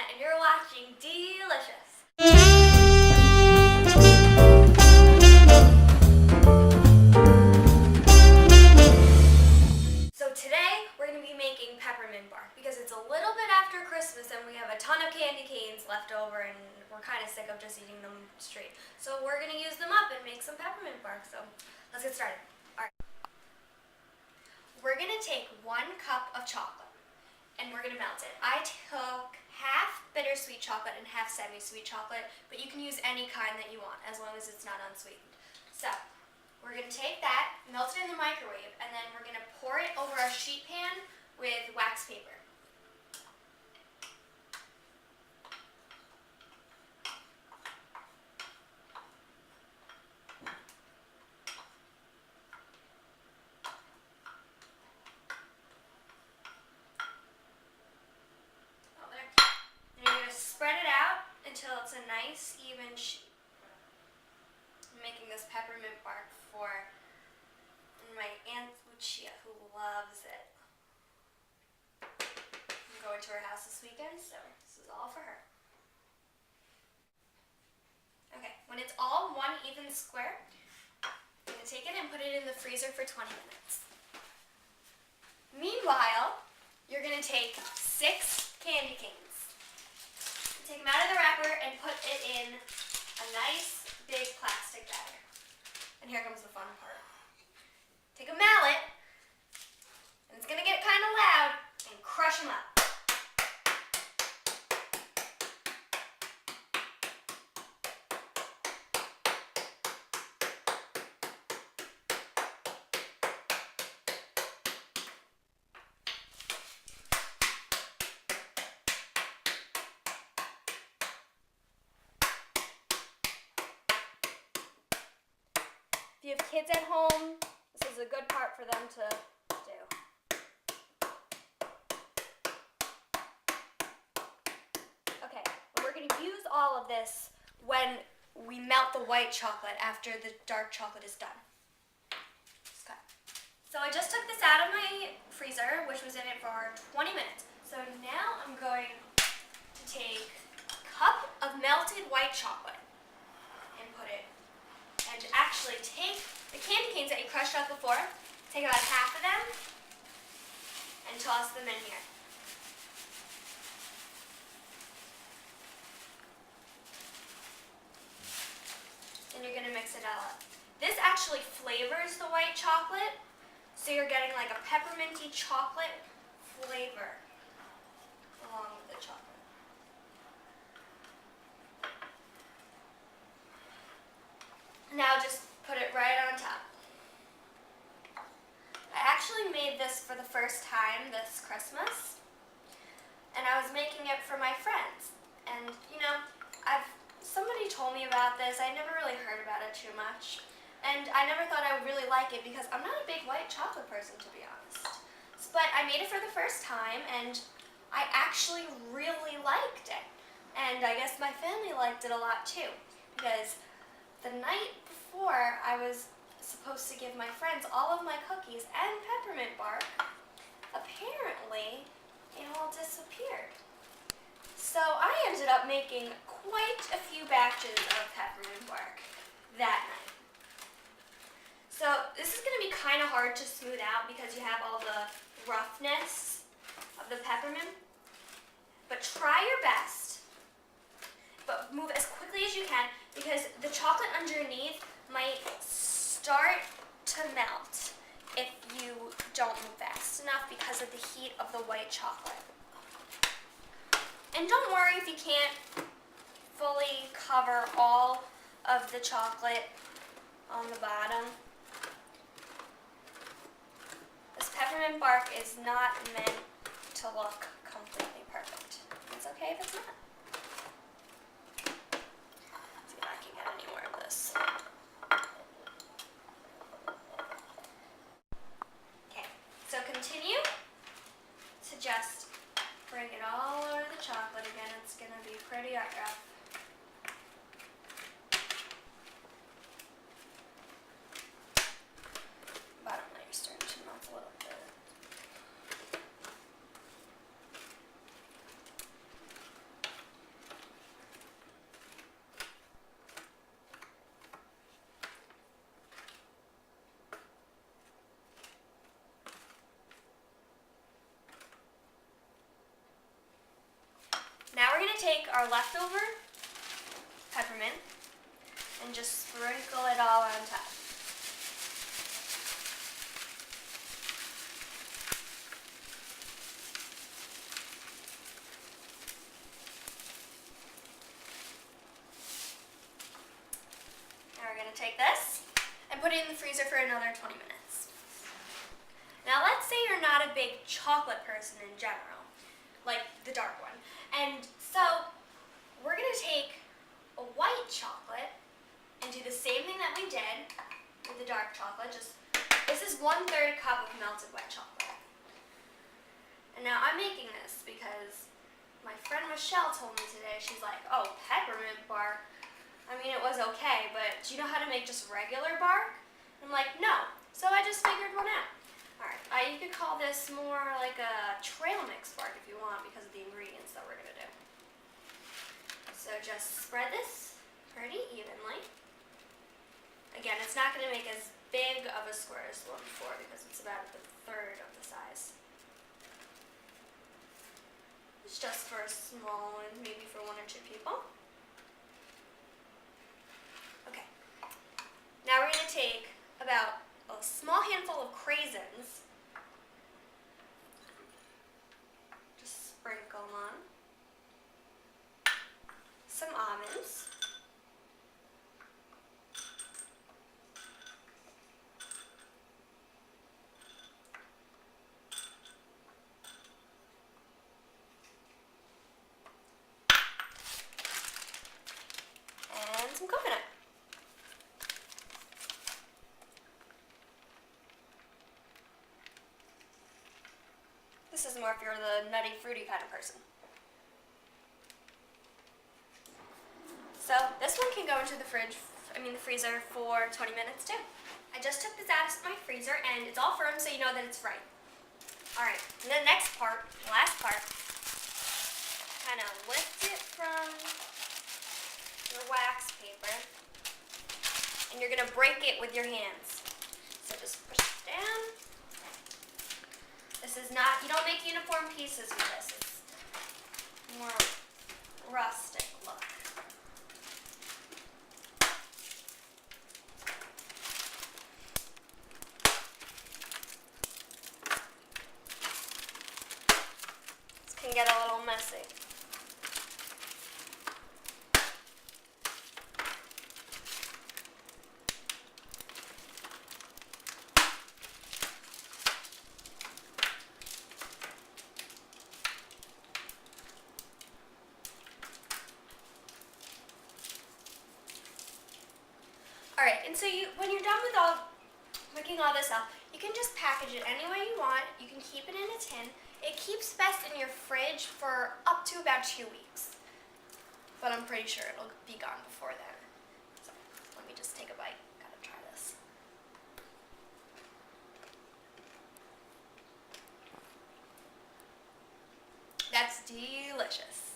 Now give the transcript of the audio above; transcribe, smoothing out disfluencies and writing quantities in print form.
Peppermint, and you're watching DeeLicious. So today, we're going to be making peppermint bark because it's a little bit after Christmas and we have a ton of candy canes left over and we're kind of sick of just eating them straight. So we're going to use them up and make some peppermint bark. So let's get started. All right. We're going to take 1 cup of chocolate and we're going to melt it. I took half bittersweet chocolate and half semi-sweet chocolate, but you can use any kind that you want as long as it's not unsweetened. So we're going to take that, melt it in the microwave, and then we're going to pour it over a sheet pan with wax paper. Spread it out until it's a nice, even sheet. I'm making this peppermint bark for my Aunt Lucia, who loves it. I'm going to her house this weekend, so this is all for her. Okay, when it's all one even square, I'm going to take it and put it in the freezer for 20 minutes. Meanwhile, you're going to take 6 candy canes. Take them out of the wrapper and put it in a nice big plastic bag. And here comes the fun part. Take a mallet, and it's going to get kind of loud, and crush them up. If you have kids at home, this is a good part for them to do. Okay, we're going to use all of this when we melt the white chocolate after the dark chocolate is done. Okay. So I just took this out of my freezer, which was in it for 20 minutes. So now I'm going to take a cup of melted white chocolate and put it. And actually take the candy canes that you crushed up before, take about half of them, and toss them in here. And you're going to mix it all up. This actually flavors the white chocolate, so you're getting like a pepperminty chocolate flavor along with the chocolate. Now just put it right on top. I actually made this for the first time this Christmas, and I was making it for my friends. And you know, somebody told me about this. I never really heard about it too much, and I never thought I would really like it because I'm not a big white chocolate person, to be honest. But I made it for the first time, and I actually really liked it. And I guess my family liked it a lot too, because the night before I was supposed to give my friends all of my cookies and peppermint bark, apparently it all disappeared. So I ended up making quite a few batches of peppermint bark that night. So this is going to be kind of hard to smooth out because you have all the roughness of the peppermint, but try your best. But move as quickly as you can because the chocolate underneath might start to melt if you don't move fast enough because of the heat of the white chocolate. And don't worry if you can't fully cover all of the chocolate on the bottom. This peppermint bark is not meant to look completely perfect. It's okay if it's not. So continue to just bring it all over the chocolate again. It's going to be pretty rough. Bottom layer starting to melt a little bit. our leftover peppermint and just sprinkle it all on top. Now we're going to take this and put it in the freezer for another 20 minutes. Now let's say you're not a big chocolate person in general, like the dark one. And so we're going to take a white chocolate and do the same thing that we did with the dark chocolate. This is 1/3 cup of melted white chocolate. And now I'm making this because my friend Michelle told me today, she's like, oh, peppermint bark. I mean, it was okay, but do you know how to make just regular bark? I'm like, no. So I just figured one out. Alright, you could call this more like a trail mix bark if you want because of the ingredients that we're going to do. So just spread this pretty evenly. Again, it's not going to make as big of a square as the one before because it's about 1/3 of the size. It's just for a small and maybe for 1 or 2 people. Okay. Now we're going to take about a small handful of craisins. Just sprinkle them on. Some almonds. And some coconut. This is more if you're the nutty, fruity kind of person. So this one can go into the freezer for 20 minutes too. I just took this out of my freezer and it's all firm so you know that it's right. Alright, and the next part, the last part, kind of lift it from your wax paper and you're going to break it with your hands. So just push it down. This is not, you don't make uniform pieces with this. It's more rustic look. This can get a little messy. Alright, and so when you're done with making all this up, you can just package it any way you want. You can keep it in a tin. It keeps best in your fridge for up to about 2 weeks. But I'm pretty sure it'll be gone before then. So let me just take a bite. Gotta try this. That's delicious.